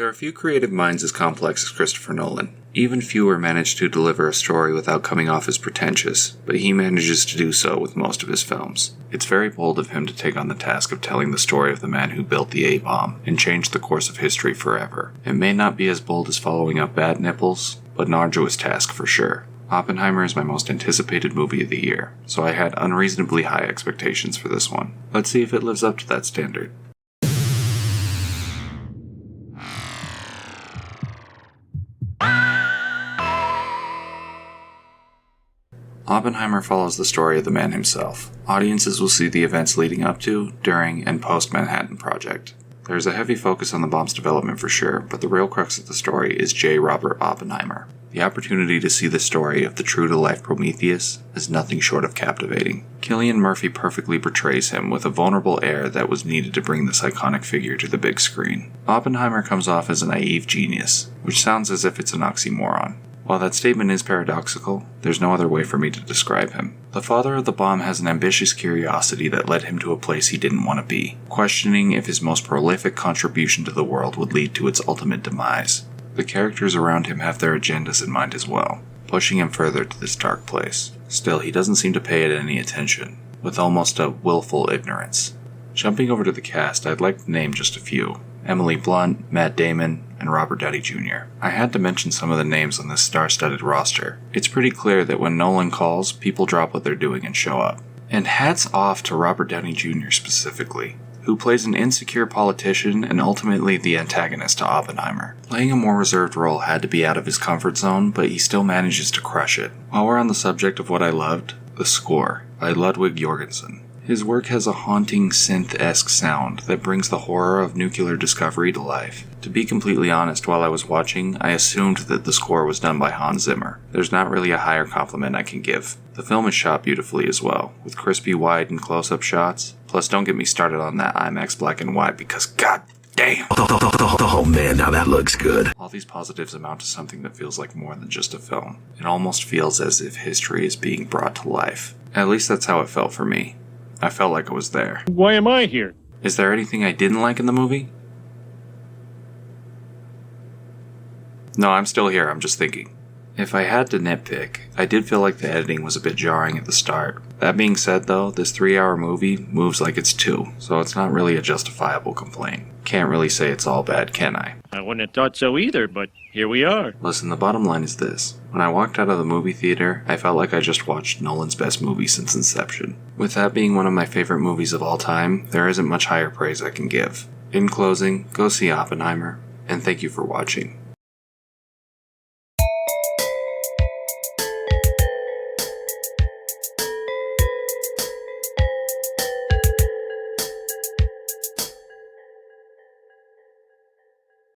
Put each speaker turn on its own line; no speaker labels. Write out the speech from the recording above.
There are few creative minds as complex as Christopher Nolan. Even fewer manage to deliver a story without coming off as pretentious, but he manages to do so with most of his films. It's very bold of him to take on the task of telling the story of the man who built the A-bomb and changed the course of history forever. It may not be as bold as following up Bad Nipples, but an arduous task for sure. Oppenheimer is my most anticipated movie of the year, so I had unreasonably high expectations for this one. Let's see if it lives up to that standard. Oppenheimer follows the story of the man himself. Audiences will see the events leading up to, during, and post-Manhattan Project. There is a heavy focus on the bomb's development for sure, but the real crux of the story is J. Robert Oppenheimer. The opportunity to see the story of the true-to-life Prometheus is nothing short of captivating. Cillian Murphy perfectly portrays him with a vulnerable air that was needed to bring this iconic figure to the big screen. Oppenheimer comes off as a naive genius, which sounds as if it's an oxymoron. While that statement is paradoxical, there's no other way for me to describe him. The father of the bomb has an ambitious curiosity that led him to a place he didn't want to be, questioning if his most prolific contribution to the world would lead to its ultimate demise. The characters around him have their agendas in mind as well, pushing him further to this dark place. Still, he doesn't seem to pay it any attention, with almost a willful ignorance. Jumping over to the cast, I'd like to name just a few. Emily Blunt, Matt Damon, and Robert Downey Jr. I had to mention some of the names on this star-studded roster. It's pretty clear that when Nolan calls, people drop what they're doing and show up. And hats off to Robert Downey Jr. specifically, who plays an insecure politician and ultimately the antagonist to Oppenheimer. Playing a more reserved role had to be out of his comfort zone, but he still manages to crush it. While we're on the subject of what I loved, the score by Ludwig Göransson. His work has a haunting synth-esque sound that brings the horror of nuclear discovery to life. To be completely honest, while I was watching, I assumed that the score was done by Hans Zimmer. There's not really a higher compliment I can give. The film is shot beautifully as well, with crispy wide and close-up shots. Plus, don't get me started on that IMAX black and white because god damn!
Oh man, now that looks good.
All these positives amount to something that feels like more than just a film. It almost feels as if history is being brought to life. At least that's how it felt for me. I felt like I was there.
Why am I here?
Is there anything I didn't like in the movie? No, I'm still here, I'm just thinking. If I had to nitpick, I did feel like the editing was a bit jarring at the start. That being said though, this 3-hour movie moves like it's 2, so it's not really a justifiable complaint. Can't really say it's all bad, can I?
I wouldn't have thought so either, but here we are.
Listen, the bottom line is this. When I walked out of the movie theater, I felt like I just watched Nolan's best movie since Inception. With that being one of my favorite movies of all time, there isn't much higher praise I can give. In closing, go see Oppenheimer, and thank you for watching.